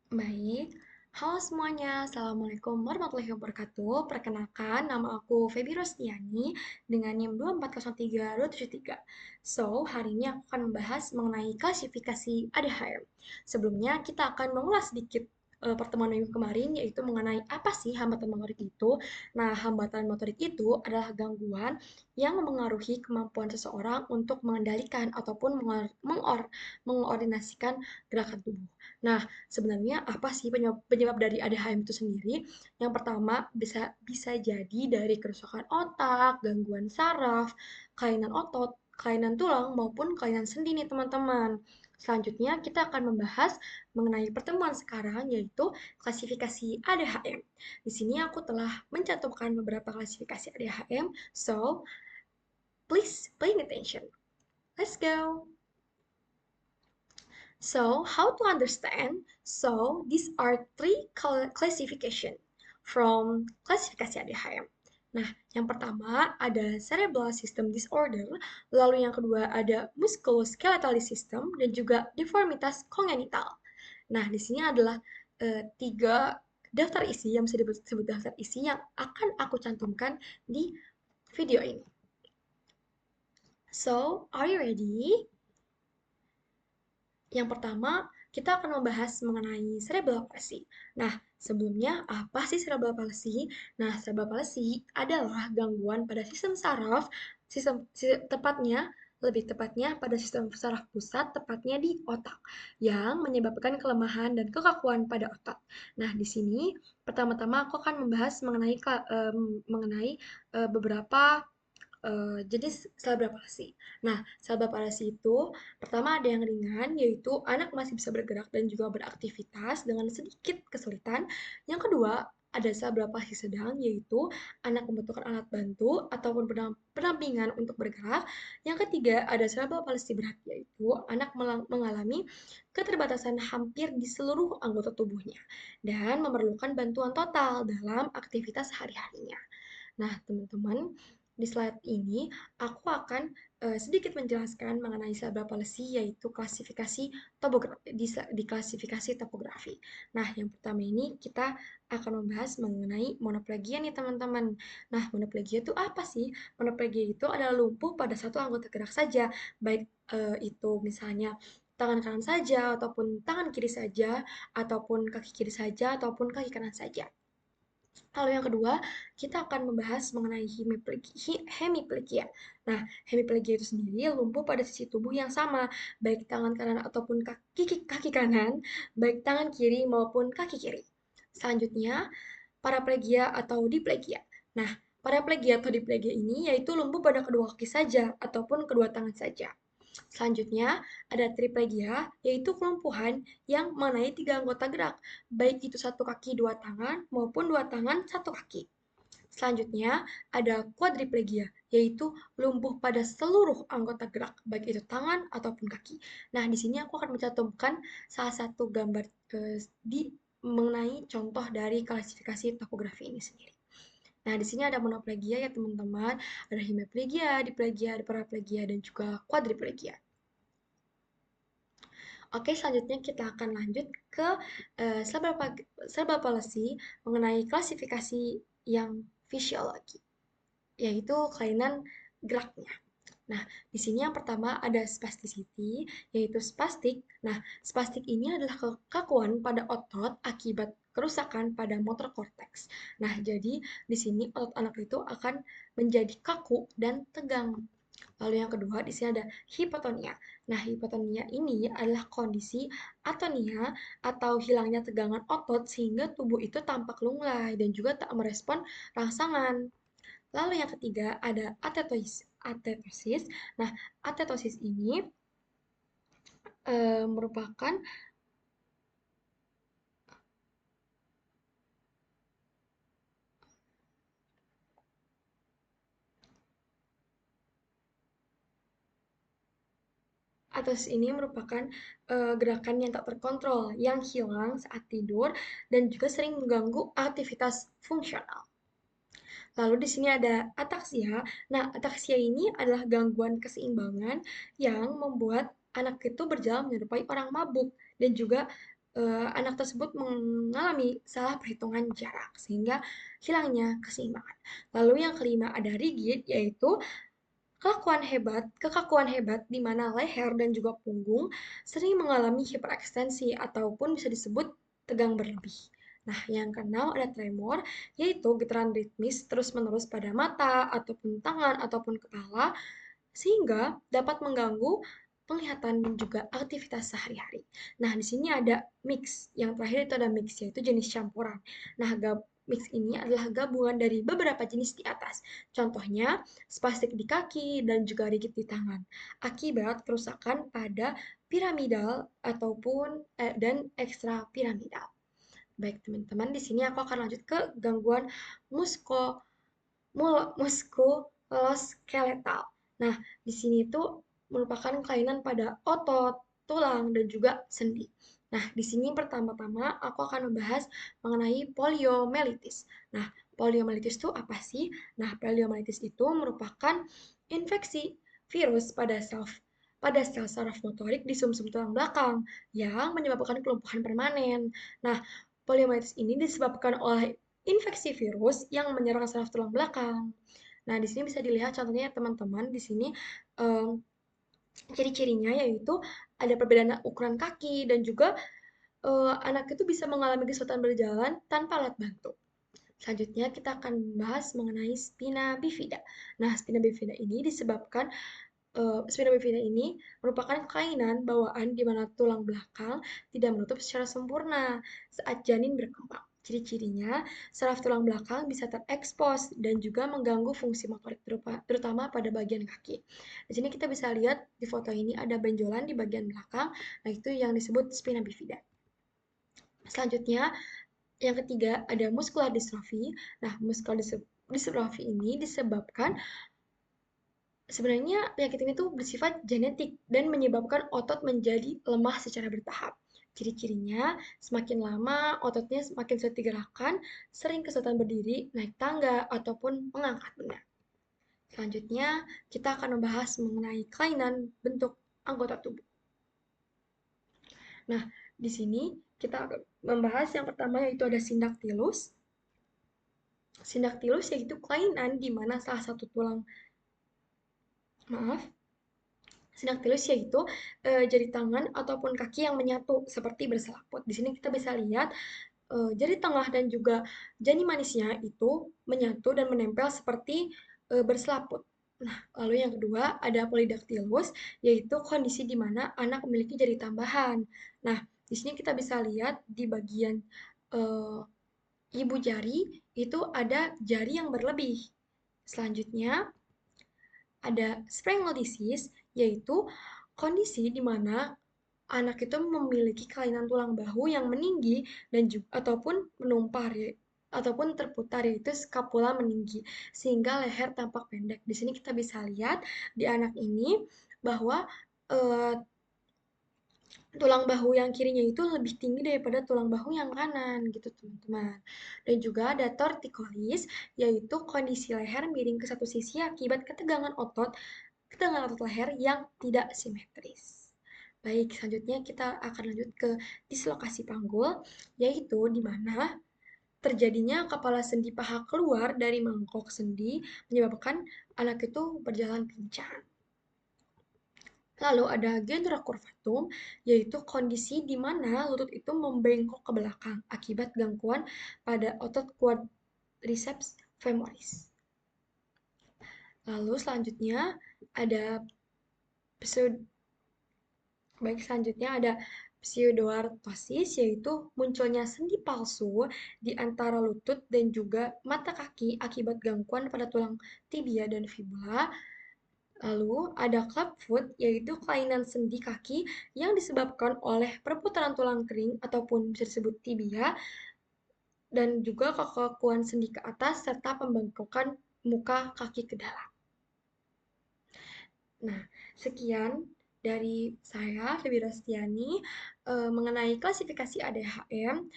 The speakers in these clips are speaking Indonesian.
Baik, halo semuanya, Assalamualaikum warahmatullahi wabarakatuh. Perkenalkan, nama aku Feby Rostiani dengan NIM 2403273. So, hari ini aku akan membahas mengenai klasifikasi ADHD. Sebelumnya, kita akan mengulas sedikit pertemuan minggu kemarin, yaitu mengenai apa sih hambatan motorik itu. Nah, hambatan motorik itu adalah gangguan yang memengaruhi kemampuan seseorang untuk mengendalikan ataupun mengoordinasikan gerakan tubuh. Nah, sebenarnya apa sih penyebab dari ADHD itu sendiri? Yang pertama bisa bisa jadi dari kerusakan otak, gangguan saraf, kelainan otot, kelainan tulang maupun kelainan sendi nih teman-teman. Selanjutnya kita akan membahas mengenai pertemuan sekarang yaitu klasifikasi ADHD. Di sini aku telah mencantumkan beberapa klasifikasi ADHD. So, please pay attention. Let's go. So, how to understand? So, these are three classification from klasifikasi ADHD. Nah, yang pertama ada cerebral system disorder, lalu yang kedua ada musculoskeletal system dan juga deformitas kongenital. Nah, di sini adalah tiga daftar isi yang bisa disebut daftar isi yang akan aku cantumkan di video ini. So, are you ready? Yang pertama, kita akan membahas mengenai cerebral palsy. Nah, sebelumnya apa sih cerebral palsy? Nah, cerebral palsy adalah gangguan pada sistem saraf, lebih tepatnya pada sistem saraf pusat, tepatnya di otak, yang menyebabkan kelemahan dan kekakuan pada otak. Nah, di sini pertama-tama aku akan membahas mengenai beberapa jenis cerebral palsy. Nah, cerebral palsy itu pertama ada yang ringan, yaitu anak masih bisa bergerak dan juga beraktivitas dengan sedikit kesulitan. Yang kedua, ada cerebral palsy sedang, yaitu anak membutuhkan alat bantu ataupun pendampingan untuk bergerak. Yang ketiga, ada cerebral palsy berat, yaitu anak mengalami keterbatasan hampir di seluruh anggota tubuhnya dan memerlukan bantuan total dalam aktivitas sehari-harinya. Nah, teman-teman, di slide ini aku akan sedikit menjelaskan mengenai cerebral palsy yaitu klasifikasi di klasifikasi topografi. Nah, yang pertama ini kita akan membahas mengenai monoplegia nih teman-teman. Nah, monoplegia itu apa sih? Monoplegia itu adalah lumpuh pada satu anggota gerak saja, baik itu misalnya tangan kanan saja, ataupun tangan kiri saja, ataupun kaki kiri saja, ataupun kaki kanan saja. Lalu yang kedua, kita akan membahas mengenai hemiplegia. Nah, hemiplegia itu sendiri lumpuh pada sisi tubuh yang sama, baik tangan kanan ataupun kaki kanan, baik tangan kiri maupun kaki kiri. Selanjutnya, paraplegia atau diplegia. Nah, paraplegia atau diplegia ini yaitu lumpuh pada kedua kaki saja ataupun kedua tangan saja. Selanjutnya, ada triplegia, yaitu kelumpuhan yang mengenai tiga anggota gerak, baik itu satu kaki dua tangan maupun dua tangan satu kaki. Selanjutnya, ada quadriplegia, yaitu lumpuh pada seluruh anggota gerak, baik itu tangan ataupun kaki. Nah, di sini aku akan mencantumkan salah satu gambar di mengenai contoh dari klasifikasi topografi ini sendiri. Nah, di sini ada monoplegia ya teman-teman, ada hemiplegia, diplegia, ada paraplegia, dan juga quadriplegia. Oke, selanjutnya kita akan lanjut ke cerebral palsy mengenai klasifikasi yang fisiologi, yaitu kelainan geraknya. Nah, di sini yang pertama ada spasticity, yaitu spastik. Nah, spastik ini adalah kekakuan pada otot akibat kerusakan pada motor korteks. Nah, jadi di sini otot anak itu akan menjadi kaku dan tegang. Lalu yang kedua, di sini ada hipotonia. Nah, hipotonia ini adalah kondisi atonia atau hilangnya tegangan otot sehingga tubuh itu tampak lunglai dan juga tak merespon rangsangan. Lalu yang ketiga ada atetosis. Nah, atetosis ini merupakan gerakan yang tak terkontrol, yang hilang saat tidur dan juga sering mengganggu aktivitas fungsional. Lalu di sini ada ataksia. Nah, ataksia ini adalah gangguan keseimbangan yang membuat anak itu berjalan menyerupai orang mabuk dan juga anak tersebut mengalami salah perhitungan jarak sehingga hilangnya keseimbangan. Lalu yang kelima ada rigid, yaitu kekakuan hebat di mana leher dan juga punggung sering mengalami hiperekstensi ataupun bisa disebut tegang berlebih. Nah, yang keenam ada tremor, yaitu getaran ritmis terus-menerus pada mata, ataupun tangan, ataupun kepala, sehingga dapat mengganggu penglihatan dan juga aktivitas sehari-hari. Nah, di sini ada mix. Yang terakhir itu ada mix, yaitu jenis campuran. Nah, mix ini adalah gabungan dari beberapa jenis di atas. Contohnya, spastik di kaki dan juga rigid di tangan. Akibat kerusakan pada piramidal ataupun dan ekstra piramidal. Baik, teman-teman, di sini aku akan lanjut ke gangguan musko muskuloskeletal. Nah, di sini itu merupakan kelainan pada otot, tulang, dan juga sendi. Nah, di sini pertama-tama aku akan membahas mengenai poliomyelitis. Nah, poliomyelitis itu apa sih? Nah, poliomyelitis itu merupakan infeksi virus pada sel saraf motorik di sumsum tulang belakang yang menyebabkan kelumpuhan permanen. Nah, poliomyelitis ini disebabkan oleh infeksi virus yang menyerang saraf tulang belakang. Nah, di sini bisa dilihat contohnya teman-teman di sini um, ciri-cirinya yaitu ada perbedaan ukuran kaki dan juga anak itu bisa mengalami kesulitan berjalan tanpa alat bantu. Selanjutnya kita akan membahas mengenai spina bifida. Nah, spina bifida ini merupakan kelainan bawaan di mana tulang belakang tidak menutup secara sempurna saat janin berkembang. Ciri-cirinya, saraf tulang belakang bisa terekspos dan juga mengganggu fungsi motorik terutama pada bagian kaki. Di sini kita bisa lihat di foto ini ada benjolan di bagian belakang, nah itu yang disebut spina bifida. Selanjutnya, yang ketiga ada muscular dystrophy. Nah, muscular dystrophy ini disebabkan sebenarnya penyakit ini tuh bersifat genetik dan menyebabkan otot menjadi lemah secara bertahap. Ciri-cirinya, semakin lama ototnya semakin sulit digerakkan, sering kesulitan berdiri, naik tangga, ataupun mengangkat benda. Selanjutnya, kita akan membahas mengenai kelainan bentuk anggota tubuh. Nah, di sini kita akan membahas yang pertama yaitu ada sindactylus. Sindactylus yaitu kelainan di mana salah satu tulang, maaf, Sindactylus yaitu jari tangan ataupun kaki yang menyatu seperti berselaput. Di sini kita bisa lihat jari tengah dan juga jari manisnya itu menyatu dan menempel seperti berselaput. Nah, lalu yang kedua ada polydactylus, yaitu kondisi di mana anak memiliki jari tambahan. Nah, di sini kita bisa lihat di bagian uh, ibu jari itu ada jari yang berlebih. Selanjutnya, ada spondylosis, yaitu kondisi di mana anak itu memiliki kelainan tulang bahu yang meninggi dan juga ataupun menumpar ya, ataupun terputar yaitu scapula meninggi sehingga leher tampak pendek. Di sini kita bisa lihat di anak ini bahwa eh, tulang bahu yang kirinya itu lebih tinggi daripada tulang bahu yang kanan gitu teman-teman. Dan juga ada torticollis yaitu kondisi leher miring ke satu sisi akibat ketegangan otot leher yang tidak simetris. Baik, selanjutnya kita akan lanjut ke dislokasi panggul, yaitu di mana terjadinya kepala sendi paha keluar dari mangkok sendi menyebabkan anak itu berjalan pincang. Lalu ada genera curvatum, yaitu kondisi di mana lutut itu membengkok ke belakang akibat gangguan pada otot quadriceps femoris. Lalu selanjutnya ada selanjutnya ada pseudoartrosis, yaitu munculnya sendi palsu di antara lutut dan juga mata kaki akibat gangguan pada tulang tibia dan fibula. Lalu ada clubfoot, yaitu kelainan sendi kaki yang disebabkan oleh perputaran tulang kering ataupun bisa disebut tibia dan juga kekakuan sendi ke atas serta pembengkokan muka kaki ke dalam. Nah, sekian dari saya, Febi Rostiani, mengenai klasifikasi ADHM.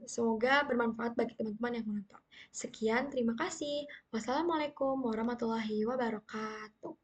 Semoga bermanfaat bagi teman-teman yang menonton. Sekian, terima kasih. Wassalamualaikum warahmatullahi wabarakatuh.